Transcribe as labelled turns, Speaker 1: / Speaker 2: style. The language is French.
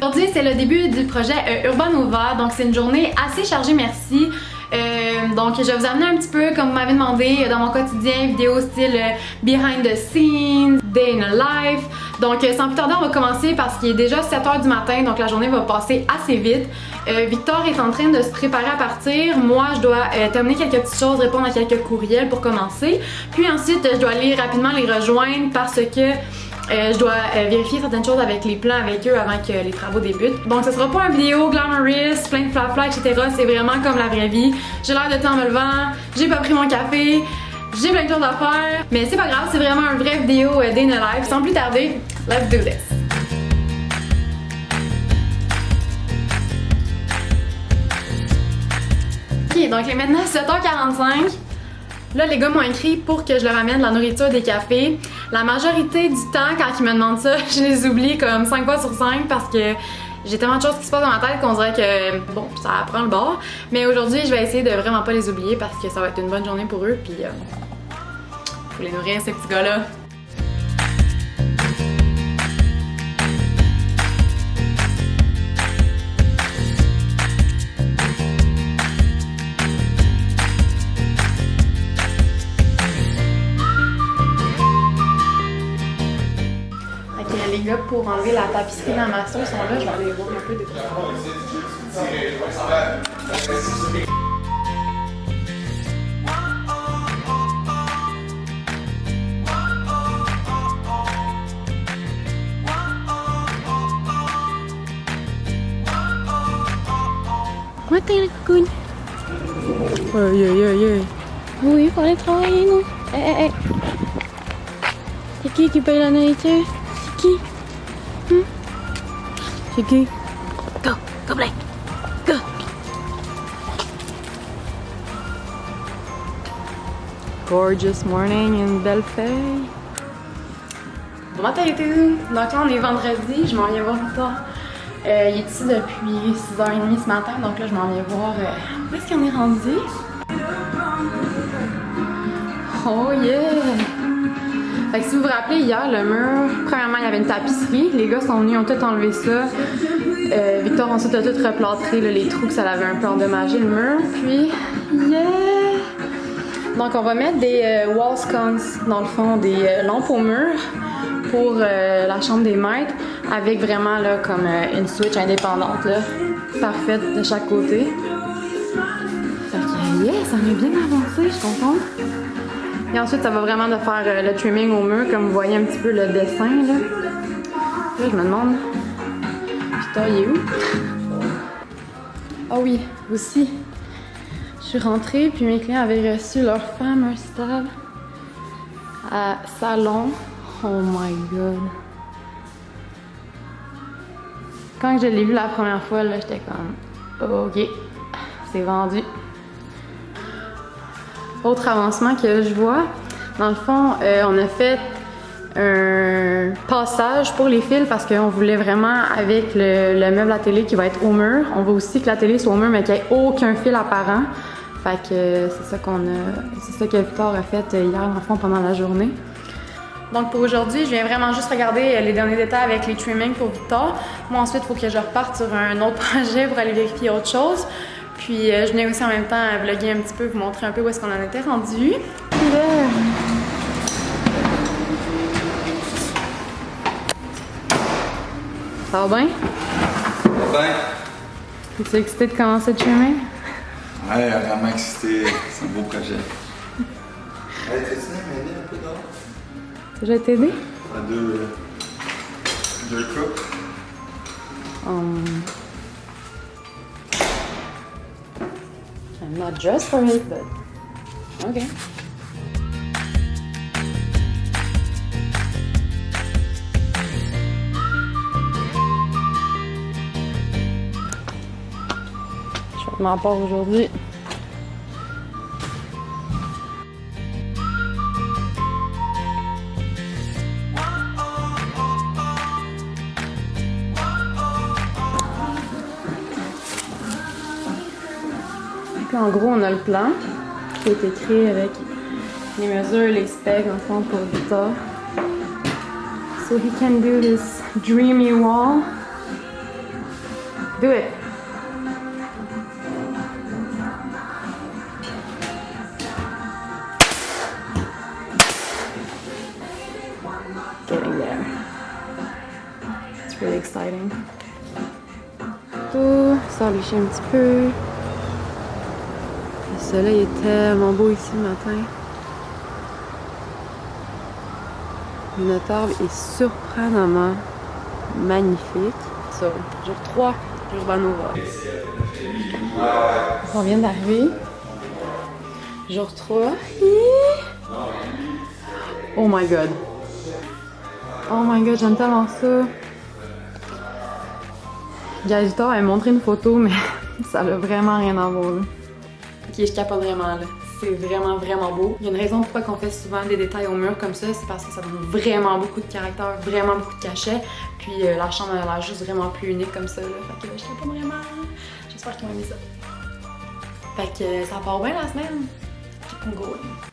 Speaker 1: Aujourd'hui, c'est le début du projet Urbanova, donc c'est une journée assez chargée, merci. Donc je vais vous amener un petit peu, comme vous m'avez demandé, dans mon quotidien, vidéo style behind the scenes, day in a life. Donc sans plus tarder, on va commencer parce qu'il est déjà 7h du matin, donc la journée va passer assez vite. Victor est en train de se préparer à partir. Moi, je dois terminer quelques petites choses, répondre à quelques courriels pour commencer. Puis ensuite, je dois aller rapidement les rejoindre parce que je dois vérifier certaines choses avec les plans avec eux avant que les travaux débutent. Donc ce sera pas une vidéo glamorous, plein de flafla, etc. C'est vraiment comme la vraie vie. J'ai l'air de temps en me levant, j'ai pas pris mon café, j'ai plein de choses à faire. Mais c'est pas grave, c'est vraiment une vraie vidéo day in a life. Sans plus tarder, let's do this! Ok, donc il est maintenant 7h45. Là, les gars m'ont écrit pour que je leur amène de la nourriture, des cafés. La majorité du temps, quand ils me demandent ça, je les oublie comme 5 fois sur 5 parce que j'ai tellement de choses qui se passent dans ma tête qu'on dirait que, bon, ça prend le bord. Mais aujourd'hui, je vais essayer de vraiment pas les oublier parce que ça va être une bonne journée pour eux. Puis, faut les nourrir, ces petits gars-là. Les gars, pour enlever la tapisserie dans ma sauce sont là, je vais aller voir un peu des travaux. Matin la cocoune. Aïe aïe aïe aïe. Oui, il faut aller travailler nous. Hé. C'est qui paye la nourriture? C'est qui? C'est qui? Go Blake! Go! Gorgeous morning in Bellefeuille. Bon matin et tout! Donc là on est vendredi, je m'en viens voir Victor. Il est ici depuis 6h30 ce matin, donc là je m'en viens voir où est-ce qu'on est rendu? Oh yeah! Fait que si vous vous rappelez, hier, le mur, premièrement, il y avait une tapisserie. Les gars sont venus, ont tout enlevé ça. Victor ensuite a tout replâtré, là, les trous que ça avait un peu endommagé le mur. Puis, yeah! Donc, on va mettre des wall sconces, dans le fond, des lampes au mur pour la chambre des maîtres, avec vraiment, là, comme une switch indépendante, là, parfaite de chaque côté. Fait que, yeah, ça m'a bien avancé, je suis contente. Et ensuite, ça va vraiment de faire le trimming au mur, comme vous voyez un petit peu le dessin, là. Là, je me demande, Victor, il est où? Ah oui, aussi. Je suis rentrée, puis mes clients avaient reçu leur fameux stade à salon. Oh my god. Quand je l'ai vu la première fois, là, j'étais comme, ok, c'est vendu. Autre avancement que je vois, dans le fond, on a fait un passage pour les fils parce qu'on voulait vraiment, avec le meuble à télé qui va être au mur, on veut aussi que la télé soit au mur mais qu'il n'y ait aucun fil apparent. Fait que c'est ça que Victor a fait hier, dans le fond, pendant la journée. Donc pour aujourd'hui, je viens vraiment juste regarder les derniers détails avec les trimmings pour Victor. Moi ensuite, il faut que je reparte sur un autre projet pour aller vérifier autre chose. Puis je venais aussi en même temps vlogger un petit peu, vous montrer un peu où est-ce qu'on en était rendu. Ça va bien?
Speaker 2: Ça va bien.
Speaker 1: Es-tu excité de commencer le trimming?
Speaker 2: Ouais, vraiment excité. C'est un beau projet. Hey, t'as-tu m'aider un peu dehors?
Speaker 1: Je vais t'aider?
Speaker 2: À deux coupes.
Speaker 1: I'm not dressed for it, but okay. Je fais ma part aujourd'hui. Puis en gros, on a le plan qui est écrit avec les mesures, les specs en fond pour Victor. So he can do this dreamy wall. Do it. Getting there. It's really exciting. Tout, sort les chiens un petit peu. Le soleil est tellement beau ici le matin. Le Minotaure est surprenamment magnifique. So, jour 3, Urbanova. On vient d'arriver. Jour 3. Oh my god. Oh my god, j'aime tellement ça. Galita m'a montré une photo, mais ça n'a vraiment rien à voir. Là. Ok, je capote vraiment là. C'est vraiment, vraiment beau. Il y a une raison pourquoi on fait souvent des détails au mur comme ça, c'est parce que ça donne vraiment beaucoup de caractère, vraiment beaucoup de cachet. Puis la chambre a l'air juste vraiment plus unique comme ça. Là. Fait que je capote vraiment. J'espère qu'ils vont aimer ça. Fait que ça part bien la semaine. Keep on going.